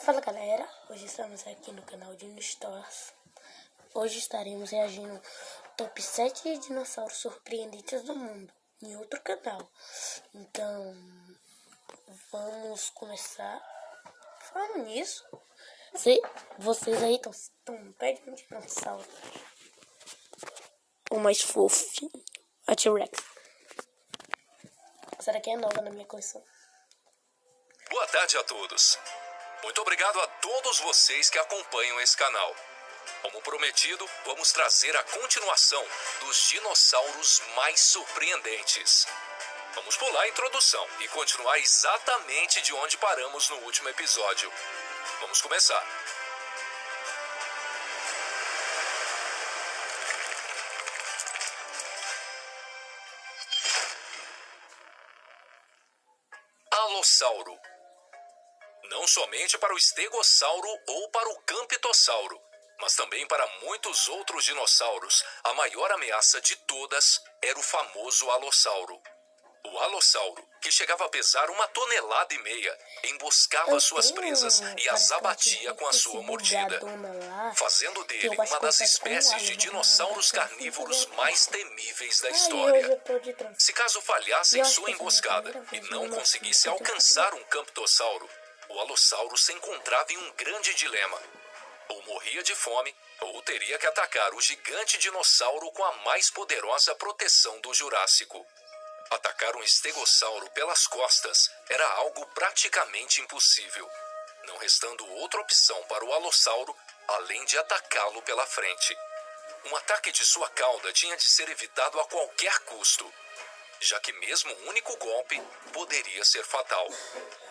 Fala galera, hoje estamos aqui no canal de Stores. Hoje estaremos reagindo ao top 7 dinossauros surpreendentes do mundo em outro canal. Então, vamos começar. Falando nisso, vocês aí estão perto de um dinossauro. O mais fofinho, a T-Rex. Essa daqui é nova na minha coleção. Boa tarde a todos. Muito obrigado a todos vocês que acompanham esse canal. Como prometido, vamos trazer a continuação dos dinossauros mais surpreendentes. Vamos pular a introdução e continuar exatamente de onde paramos no último episódio. Vamos começar. Alossauro. Não somente para o estegossauro ou para o campitossauro, mas também para muitos outros dinossauros, a maior ameaça de todas era o famoso alossauro. O alossauro, que chegava a pesar 1,5 toneladas, emboscava suas presas e as abatia com a sua mordida, fazendo dele uma das espécies de dinossauros carnívoros mais temíveis da história. Se caso falhasse em sua emboscada e não conseguisse alcançar um campitossauro, o alossauro se encontrava em um grande dilema. Ou morria de fome, ou teria que atacar o gigante dinossauro com a mais poderosa proteção do Jurássico. Atacar um estegossauro pelas costas era algo praticamente impossível, não restando outra opção para o alossauro além de atacá-lo pela frente. Um ataque de sua cauda tinha de ser evitado a qualquer custo, já que mesmo um único golpe poderia ser fatal.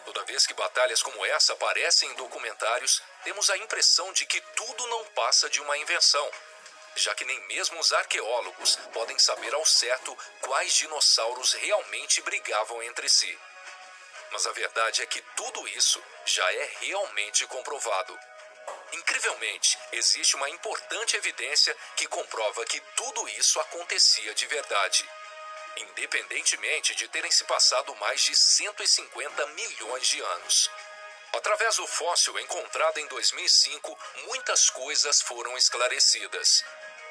Toda vez que batalhas como essa aparecem em documentários, temos a impressão de que tudo não passa de uma invenção, já que nem mesmo os arqueólogos podem saber ao certo quais dinossauros realmente brigavam entre si. Mas a verdade é que tudo isso já é realmente comprovado. Incrivelmente, existe uma importante evidência que comprova que tudo isso acontecia de verdade, independentemente de terem se passado mais de 150 milhões de anos. Através do fóssil encontrado em 2005, muitas coisas foram esclarecidas.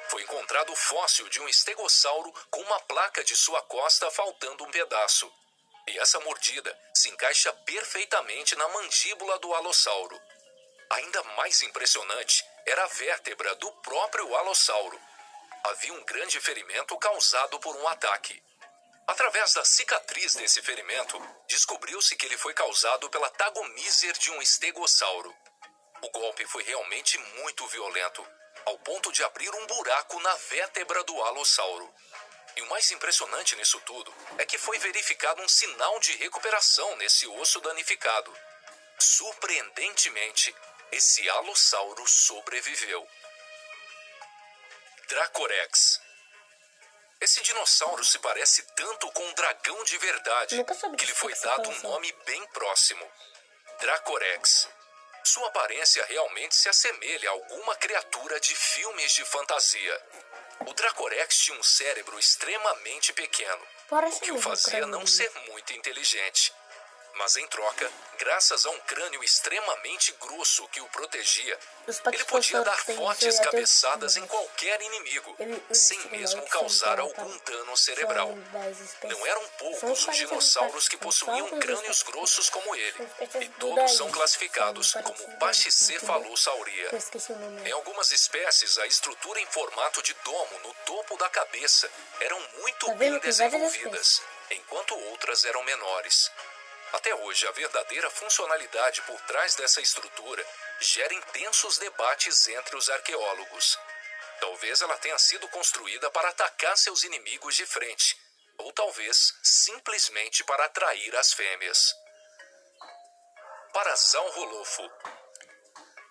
Foi encontrado o fóssil de um estegossauro com uma placa de sua costa faltando um pedaço. E essa mordida se encaixa perfeitamente na mandíbula do alossauro. Ainda mais impressionante era a vértebra do próprio alossauro. Havia um grande ferimento causado por um ataque. Através da cicatriz desse ferimento, descobriu-se que ele foi causado pela tagomíser de um estegossauro. O golpe foi realmente muito violento, ao ponto de abrir um buraco na vértebra do alossauro. E o mais impressionante nisso tudo é que foi verificado um sinal de recuperação nesse osso danificado. Surpreendentemente, esse alossauro sobreviveu. Dracorex. Esse dinossauro se parece tanto com um dragão de verdade que lhe foi dado um nome bem próximo: Dracorex. Sua aparência realmente se assemelha a alguma criatura de filmes de fantasia. O Dracorex tinha um cérebro extremamente pequeno, o que o fazia não ser muito inteligente. Mas em troca, graças a um crânio extremamente grosso que o protegia, ele podia dar fortes cabeçadas em qualquer inimigo, sem mesmo causar algum dano cerebral. Não eram poucos os dinossauros que possuíam crânios grossos como ele, e todos são classificados como Pachycephalosauria. Em algumas espécies, a estrutura em formato de domo no topo da cabeça eram muito bem desenvolvidas, enquanto outras eram menores. Até hoje, a verdadeira funcionalidade por trás dessa estrutura gera intensos debates entre os arqueólogos. Talvez ela tenha sido construída para atacar seus inimigos de frente, ou talvez simplesmente para atrair as fêmeas. Parasaurolofo.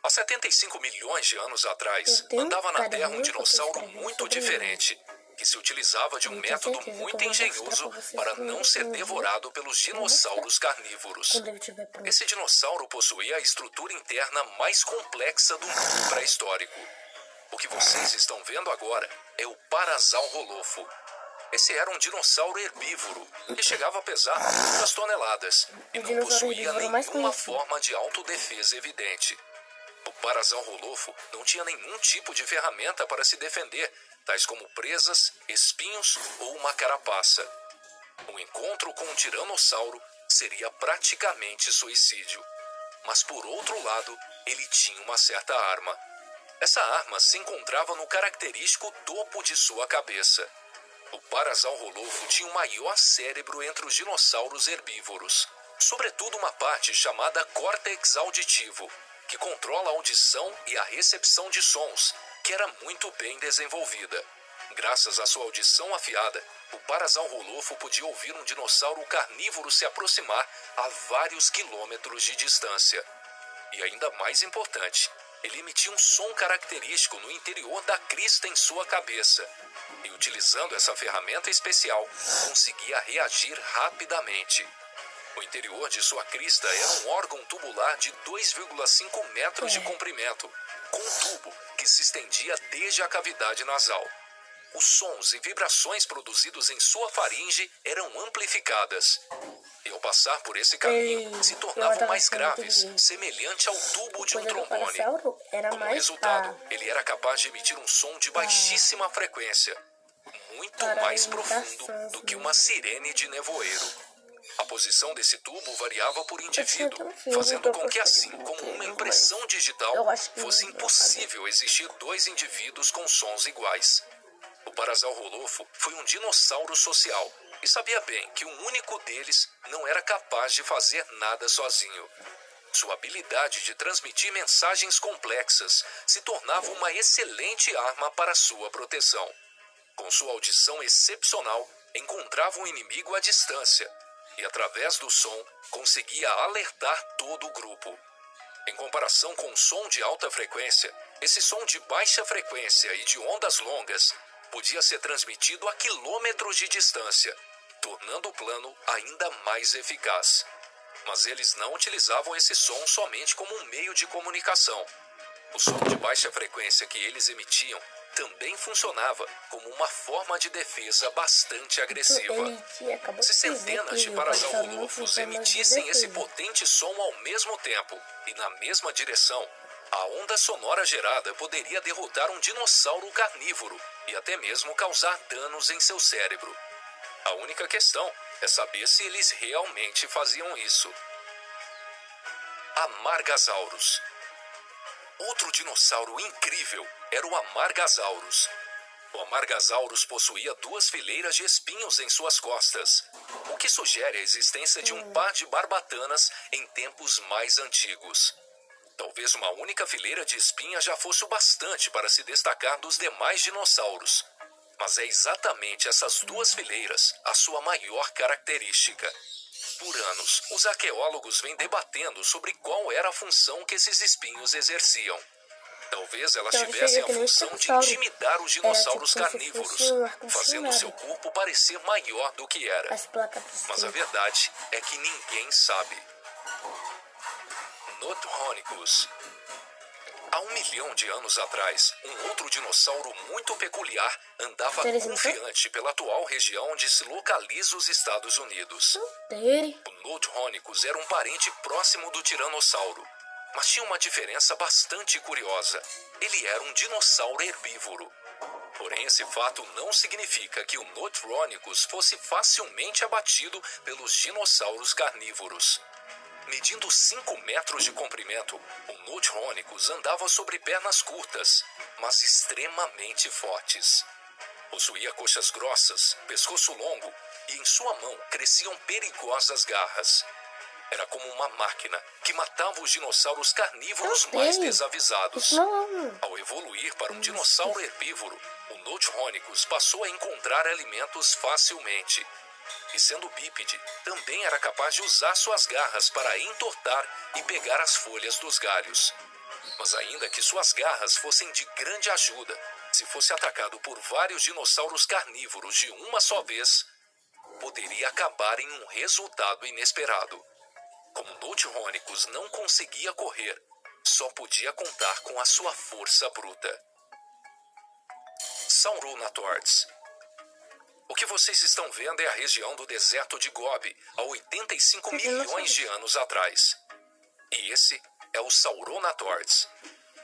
Há 75 milhões de anos atrás, andava na Terra um dinossauro muito diferente, que se utilizava de um método muito engenhoso para não ser devorado pelos dinossauros carnívoros. Esse dinossauro possuía a estrutura interna mais complexa do mundo pré-histórico. O que vocês estão vendo agora é o Parasaurolofo. Esse era um dinossauro herbívoro que chegava a pesar muitas toneladas e não possuía nenhuma forma de autodefesa evidente. O Parasaurolofo não tinha nenhum tipo de ferramenta para se defender, tais como presas, espinhos ou uma carapaça. O encontro com um tiranossauro seria praticamente suicídio. Mas por outro lado, ele tinha uma certa arma. Essa arma se encontrava no característico topo de sua cabeça. O Parasaurolofo tinha o maior cérebro entre os dinossauros herbívoros, sobretudo uma parte chamada córtex auditivo, que controla a audição e a recepção de sons, que era muito bem desenvolvida. Graças à sua audição afiada, o Parasaurolofo podia ouvir um dinossauro carnívoro se aproximar a vários quilômetros de distância. E ainda mais importante, ele emitia um som característico no interior da crista em sua cabeça. E utilizando essa ferramenta especial, conseguia reagir rapidamente. O interior de sua crista era um órgão tubular de 2,5 metros de comprimento, com um tubo que se estendia desde a cavidade nasal. Os sons e vibrações produzidos em sua faringe eram amplificadas. E ao passar por esse caminho, se tornavam mais graves, semelhante ao tubo de um trombone. Como resultado, ele era capaz de emitir um som de baixíssima frequência, muito mais profundo do que uma sirene de nevoeiro. A posição desse tubo variava por indivíduo, fazendo com que, assim como uma impressão digital, fosse impossível existir dois indivíduos com sons iguais. O Parasaurolofo foi um dinossauro social e sabia bem que um único deles não era capaz de fazer nada sozinho. Sua habilidade de transmitir mensagens complexas se tornava uma excelente arma para sua proteção. Com sua audição excepcional, encontrava um inimigo à distância e, através do som, conseguia alertar todo o grupo. Em comparação com o som de alta frequência, esse som de baixa frequência e de ondas longas podia ser transmitido a quilômetros de distância, tornando o plano ainda mais eficaz. Mas eles não utilizavam esse som somente como um meio de comunicação. O som de baixa frequência que eles emitiam também funcionava como uma forma de defesa bastante agressiva. Se centenas de Parasaurolofos emitissem esse potente som ao mesmo tempo e na mesma direção, a onda sonora gerada poderia derrotar um dinossauro carnívoro e até mesmo causar danos em seu cérebro. A única questão é saber se eles realmente faziam isso. Amargasaurus. Outro dinossauro incrível era o Amargasaurus. O Amargasaurus possuía 2 fileiras de espinhos em suas costas, o que sugere a existência de um par de barbatanas em tempos mais antigos. Talvez uma única fileira de espinhas já fosse o bastante para se destacar dos demais dinossauros. Mas é exatamente essas 2 fileiras a sua maior característica. Por anos, os arqueólogos vêm debatendo sobre qual era a função que esses espinhos exerciam. Talvez elas tivessem a função de intimidar os dinossauros carnívoros, fazendo seu corpo parecer maior do que era. Mas a verdade é que ninguém sabe. Nothronicus. Há 1 milhão de anos atrás, um outro dinossauro muito peculiar andava confiante pela atual região onde se localiza os Estados Unidos. O Nothronicus era um parente próximo do tiranossauro, mas tinha uma diferença bastante curiosa. Ele era um dinossauro herbívoro. Porém, esse fato não significa que o Nothronicus fosse facilmente abatido pelos dinossauros carnívoros. Medindo 5 metros de comprimento, o Nothronicus andava sobre pernas curtas, mas extremamente fortes. Possuía coxas grossas, pescoço longo e em sua mão cresciam perigosas garras. Era como uma máquina que matava os dinossauros carnívoros mais desavisados. Ao evoluir para um dinossauro herbívoro, o Nothronicus passou a encontrar alimentos facilmente. E sendo bípede, também era capaz de usar suas garras para entortar e pegar as folhas dos galhos. Mas ainda que suas garras fossem de grande ajuda, se fosse atacado por vários dinossauros carnívoros de uma só vez, poderia acabar em um resultado inesperado. Como Nothronicus não conseguia correr, só podia contar com a sua força bruta. Sauronatords. O que vocês estão vendo é a região do deserto de Gobi, há 85 milhões de anos atrás. E esse é o Sauronatortes.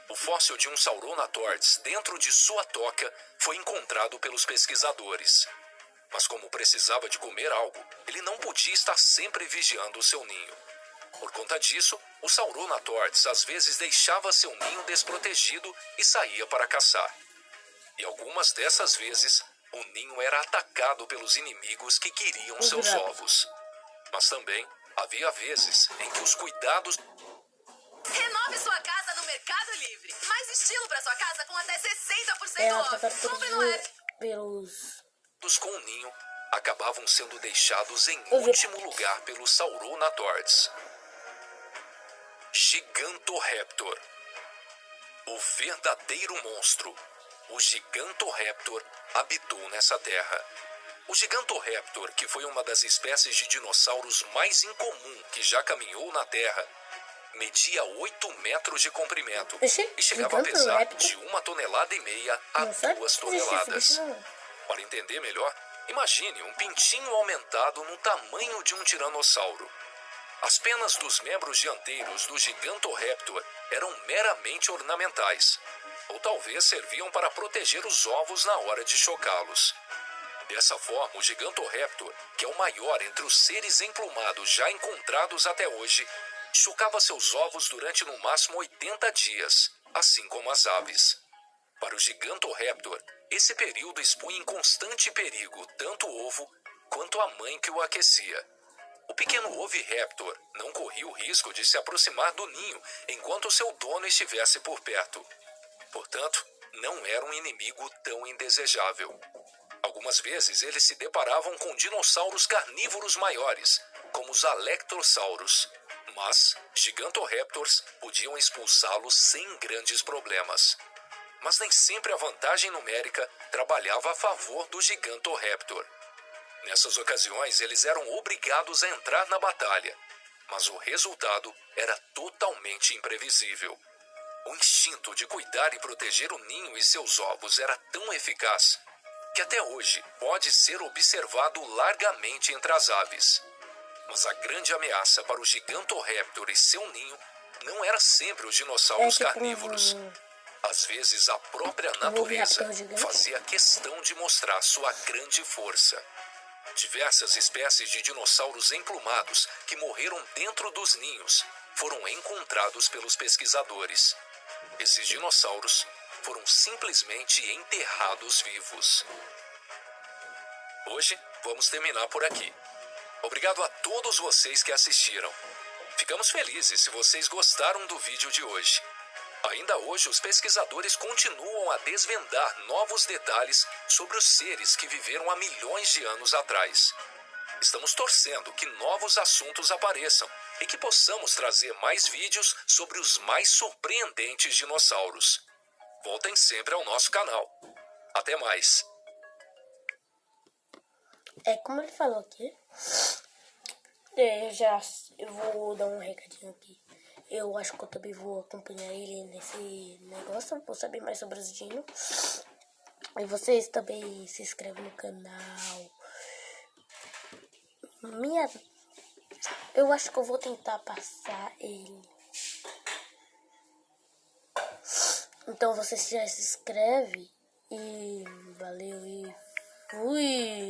O fóssil de um Sauronatortes dentro de sua toca foi encontrado pelos pesquisadores. Mas como precisava de comer algo, ele não podia estar sempre vigiando o seu ninho. Por conta disso, o Sauronatortes às vezes deixava seu ninho desprotegido e saía para caçar. E algumas dessas vezes, o ninho era atacado pelos inimigos que queriam seus ovos. Mas também havia vezes em que os cuidados... Renove sua casa no Mercado Livre. Mais estilo para sua casa com até 60% off. Compre no app. com o ninho acabavam sendo deixados em último lugar pelos Sauronatortes. Gigantoraptor. O verdadeiro monstro, o Gigantoraptor, habitou nessa terra. O Gigantoraptor, que foi uma das espécies de dinossauros mais incomum que já caminhou na Terra, media 8 metros de comprimento e chegava a pesar de 1,5 toneladas a 2 toneladas. Para entender melhor, imagine um pintinho aumentado no tamanho de um tiranossauro. As penas dos membros dianteiros do Gigantoraptor eram meramente ornamentais, ou talvez serviam para proteger os ovos na hora de chocá-los. Dessa forma, o Gigantoraptor, que é o maior entre os seres emplumados já encontrados até hoje, chocava seus ovos durante no máximo 80 dias, assim como as aves. Para o Gigantoraptor, esse período expunha em constante perigo tanto o ovo quanto a mãe que o aquecia. O pequeno oviraptor não corria o risco de se aproximar do ninho enquanto seu dono estivesse por perto. Portanto, não era um inimigo tão indesejável. Algumas vezes eles se deparavam com dinossauros carnívoros maiores, como os Alectosaurus, mas Gigantoraptors podiam expulsá-los sem grandes problemas. Mas nem sempre a vantagem numérica trabalhava a favor do Gigantoraptor. Nessas ocasiões, eles eram obrigados a entrar na batalha, mas o resultado era totalmente imprevisível. O instinto de cuidar e proteger o ninho e seus ovos era tão eficaz que até hoje pode ser observado largamente entre as aves. Mas a grande ameaça para o Gigantoraptor e seu ninho não era sempre os dinossauros carnívoros. Às vezes, a própria natureza fazia questão de mostrar sua grande força. Diversas espécies de dinossauros emplumados que morreram dentro dos ninhos foram encontrados pelos pesquisadores. Esses dinossauros foram simplesmente enterrados vivos. Hoje, vamos terminar por aqui. Obrigado a todos vocês que assistiram. Ficamos felizes se vocês gostaram do vídeo de hoje. Ainda hoje, os pesquisadores continuam a desvendar novos detalhes sobre os seres que viveram há milhões de anos atrás. Estamos torcendo que novos assuntos apareçam e que possamos trazer mais vídeos sobre os mais surpreendentes dinossauros. Voltem sempre ao nosso canal. Até mais! Como ele falou aqui, eu vou dar um recadinho aqui. Eu acho que eu também vou acompanhar ele nesse negócio, vou saber mais sobre os dinos. E vocês também se inscrevem no canal. Eu acho que eu vou tentar passar ele. Então vocês já se inscrevem. E valeu e fui!